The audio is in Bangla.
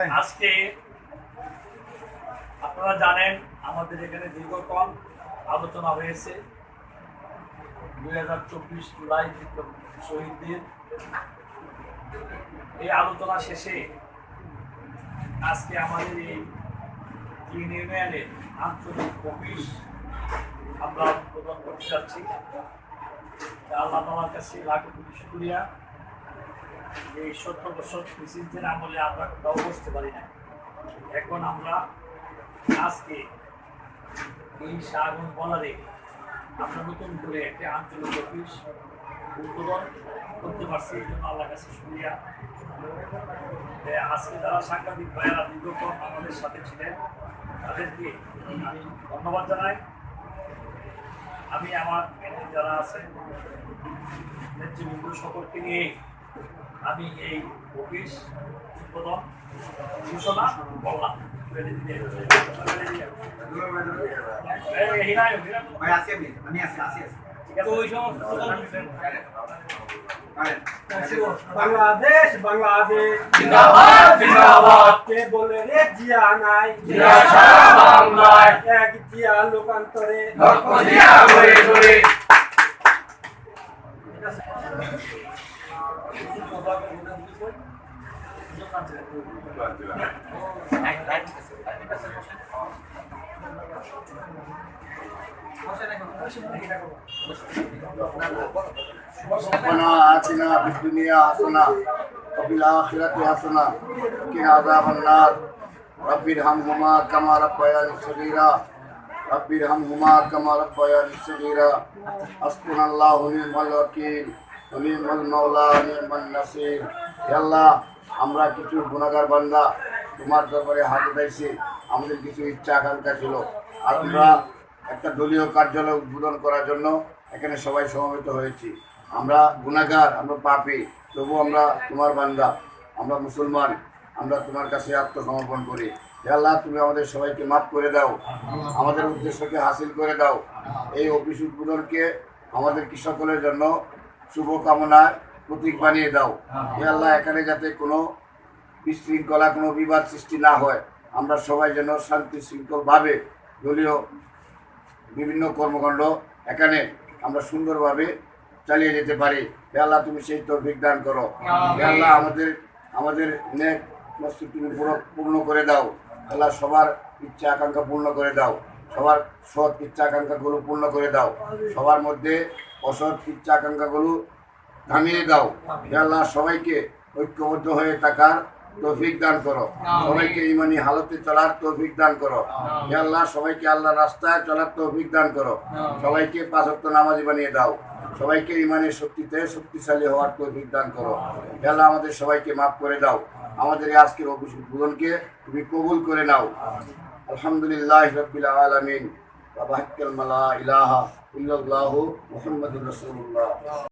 আজকে আপনারা জানেন আমাদের এখানে দীর্ঘক্ষণ আলোচনা হয়েছে 2024 জুলাই শহীদদের। এই আলোচনা শেষে আজকে আমাদের এই তিন ইউনিয়নের আঞ্চলিক অফিস আমরা প্রদান করতে যাচ্ছি। আল্লাহ তাআলার কাছে লাখ কোটি শুকরিয়া। এই 70 বছর প্রেসিডেন্টের আমলে আমরা কোথাও বসতে পারি না। এখন আমরা আজকে এই শাহগুন বলারে আমরা নতুন করে একটা আঞ্চলিক অফিস উদ্বোধন করতে পারছি, এই জন্য আল্লাহর কাছে শুকরিয়া। আজকে যারা সাংবাদিক ভাইয়েরা দীর্ঘক্ষণ আমাদের সাথে ছিলেন তাদেরকে আমি ধন্যবাদ জানাই। আমি আমার যারা আছেন নেতৃবৃন্দ সকলকে নিয়ে আমি এই অফিস উদ্বোধন ঘোষণা করলাম। বাংলাদেশ বাংলাদেশ জিন্দাবাদ জিন্দাবাদ কে বলে রে জিয়া নাই জিয়া সারা বাংলায় এক জিয়া লোকান্তরে লক্ষ জিয়া ঘুরে ঘুরে। ربنا آتنا في الدنيا حسنة وفي الآخرة حسنة وقنا عذاب النار رب ارحمهما كما ربياني صغيرا رب ارحمهما كما ربياني صغيرا حسبنا الله ونعم الوكيل ونعم المولى ونعم النصير। হে আল্লাহ, আমরা কিছু গুনাহগার বান্দা তোমার দরবারে হাত উঠাইছি। আমাদের কিছু ইচ্ছা আকাঙ্ক্ষা ছিল, আমরা একটা দলীয় কার্যালয় উদ্বোধন করার জন্য এখানে সবাই সমবেত হয়েছি। আমরা গুনাহগার, আমরা পাপী, তবু আমরা তোমার বান্দা, আমরা মুসলমান, আমরা তোমার কাছে আত্মসমর্পণ করি। হে আল্লাহ, তুমি আমাদের সবাইকে মাফ করে দাও, আমাদের উদ্দেশ্যকে হাসিল করে দাও। এই অফিস উদ্বোধনকে আমাদের কি সকলের জন্য শুভকামনার প্রতীক বানিয়ে দাও। হে আল্লাহ, এখানে যাতে কোনো বিশৃঙ্খলা, কোনো বিবাদ সৃষ্টি না হয়, আমরা সবাই যেন শান্তি শৃঙ্খলভাবে দলীয় বিভিন্ন কর্মকাণ্ড এখানে আমরা সুন্দরভাবে চালিয়ে যেতে পারি। হে আল্লাহ, তুমি সেই তৌফিক দান করো। হে আল্লাহ, আমাদের নেক মসজিদ তুমি পূর্ণ করে দাও। আল্লাহ, সবার ইচ্ছা আকাঙ্ক্ষা পূর্ণ করে দাও, সবার সৎ ইচ্ছা আকাঙ্ক্ষাগুলো পূর্ণ করে দাও, সবার মধ্যে অসৎ ইচ্ছা আকাঙ্ক্ষাগুলো থামিয়ে দাও। হে আল্লাহ, সবাইকে ঐক্যবদ্ধ হয়ে থাকার তৌফিক দান করো, সবাইকে ইমানি হালতে চলার তৌফিক দান করো। হে আল্লাহ, সবাইকে আল্লাহ রাস্তায় চলার তৌফিক দান করো, সবাইকে 5 ওয়াক্ত নামাজি বানিয়ে দাও, সবাইকে ইমানের শক্তিতে শক্তিশালী হওয়ার তৌফিক দান করো। হে আল্লাহ, আমাদের সবাইকে মাফ করে দাও, আমাদের এই আজকের অফিস উদ্বোধনকে তুমি কবুল করে নাও। আলহামদুলিল্লাহ রাব্বিল আলামিন ওয়া বাহাক্কাল লা ইলাহা ইল্লাল্লাহু মুহাম্মাদুর রাসূলুল্লাহ।